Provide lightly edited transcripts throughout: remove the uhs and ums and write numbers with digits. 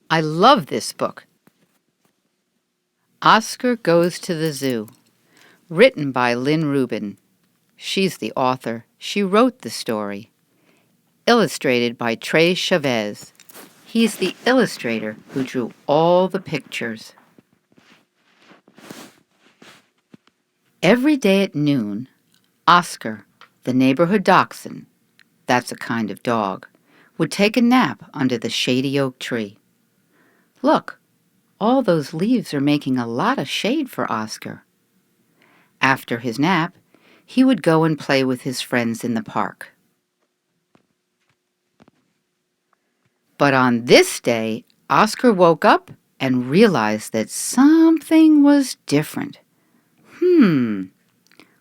I love this book. Oscar Goes to the Zoo, written by Lynn Rubin. She's the author. She wrote the story. Illustrated by Trey Chavez. He's the illustrator who drew all the pictures. Every day at noon, Oscar, the neighborhood dachshund, that's a kind of dog, would take a nap under the shady oak tree. Look, all those leaves are making a lot of shade for Oscar. After his nap, he would go and play with his friends in the park. But on this day, Oscar woke up and realized that something was different.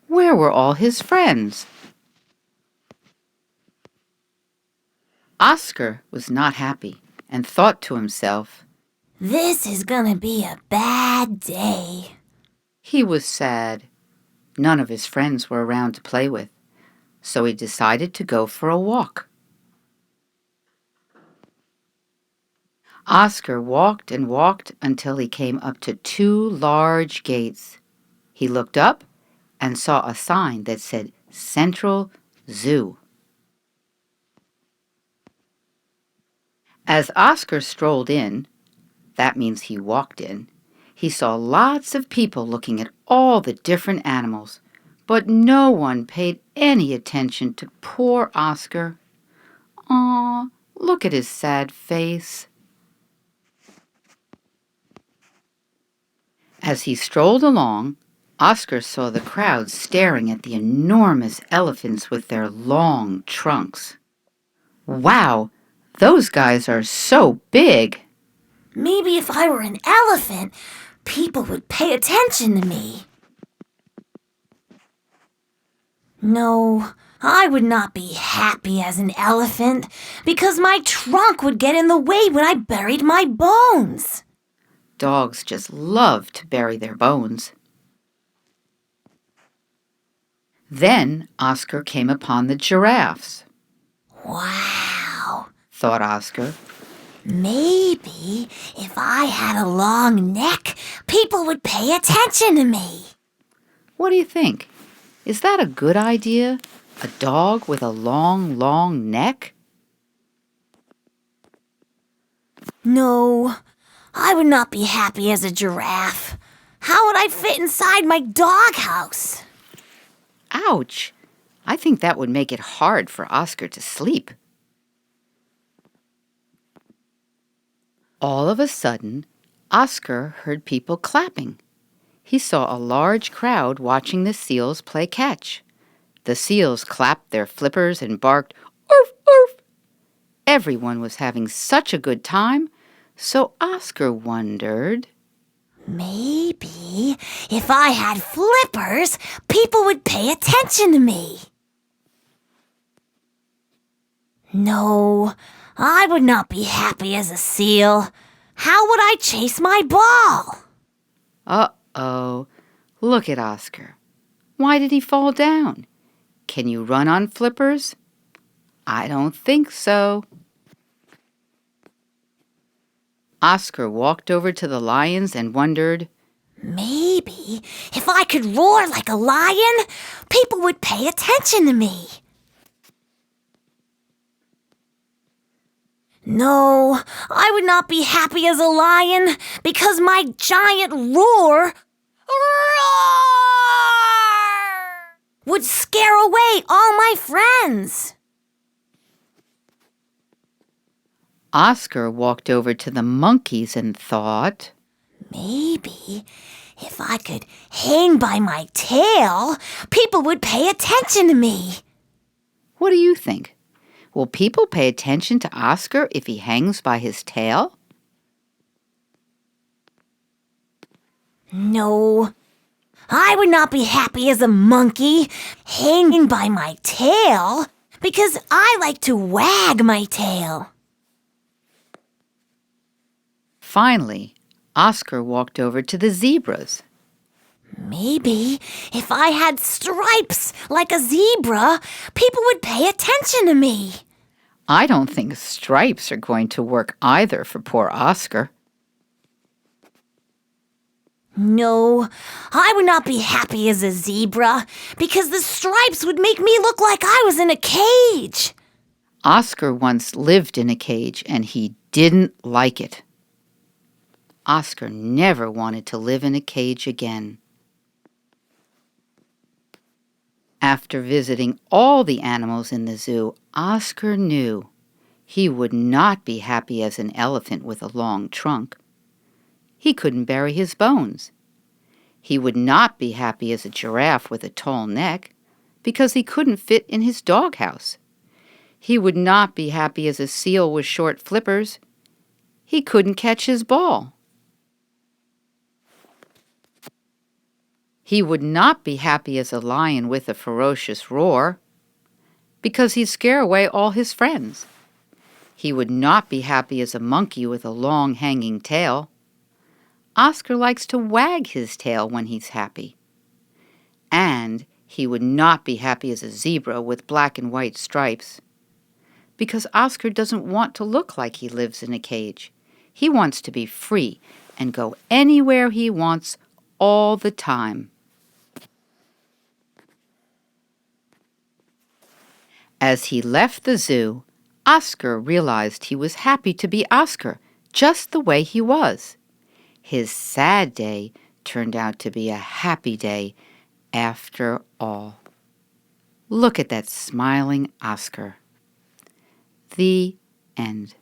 Where were all his friends? Oscar was not happy and thought to himself, "This is gonna be a bad day." He was sad. None of his friends were around to play with, so he decided to go for a walk. Oscar walked and walked until he came up to two large gates. He looked up and saw a sign that said Central Zoo. As Oscar strolled in, that means he walked in, he saw lots of people looking at all the different animals, but no one paid any attention to poor Oscar. Aw, look at his sad face. As he strolled along, Oscar saw the crowd staring at the enormous elephants with their long trunks. Wow, those guys are so big. Maybe if I were an elephant, people would pay attention to me. No, I would not be happy as an elephant because my trunk would get in the way when I buried my bones. Dogs just love to bury their bones. Then Oscar came upon the giraffes. Wow, Thought Oscar. Maybe if I had a long neck, people would pay attention to me. What do you think? Is that a good idea? A dog with a long, long neck? No, I would not be happy as a giraffe. How would I fit inside my doghouse? Ouch! I think that would make it hard for Oscar to sleep. All of a sudden, Oscar heard people clapping. He saw a large crowd watching the seals play catch. The seals clapped their flippers and barked, "Orf, orf!" Everyone was having such a good time, so Oscar wondered, Maybe if I had flippers, people would pay attention to me. No, I would not be happy as a seal. How would I chase my ball? Uh-oh, look at Oscar. Why did he fall down? Can you run on flippers? I don't think so. Oscar walked over to the lions and wondered, Maybe if I could roar like a lion, people would pay attention to me. No, I would not be happy as a lion because my giant roar would scare away all my friends. Oscar walked over to the monkeys and thought, Maybe if I could hang by my tail, people would pay attention to me. what do you think? Will people pay attention to Oscar if he hangs by his tail? No, I would not be happy as a monkey hanging by my tail because I like to wag my tail. Finally, Oscar walked over to the zebras. Maybe if I had stripes like a zebra, people would pay attention to me. I don't think stripes are going to work either for poor Oscar. No, I would not be happy as a zebra because the stripes would make me look like I was in a cage. Oscar once lived in a cage and he didn't like it. Oscar never wanted to live in a cage again. After visiting all the animals in the zoo, Oscar knew he would not be happy as an elephant with a long trunk. He couldn't bury his bones. He would not be happy as a giraffe with a tall neck because he couldn't fit in his doghouse. He would not be happy as a seal with short flippers. He couldn't catch his ball. He would not be happy as a lion with a ferocious roar because he'd scare away all his friends. He would not be happy as a monkey with a long hanging tail. Oscar likes to wag his tail when he's happy. And he would not be happy as a zebra with black and white stripes because Oscar doesn't want to look like he lives in a cage. He wants to be free and go anywhere he wants all the time. As he left the zoo, Oscar realized he was happy to be Oscar, just the way he was. His sad day turned out to be a happy day after all. Look at that smiling Oscar. The end.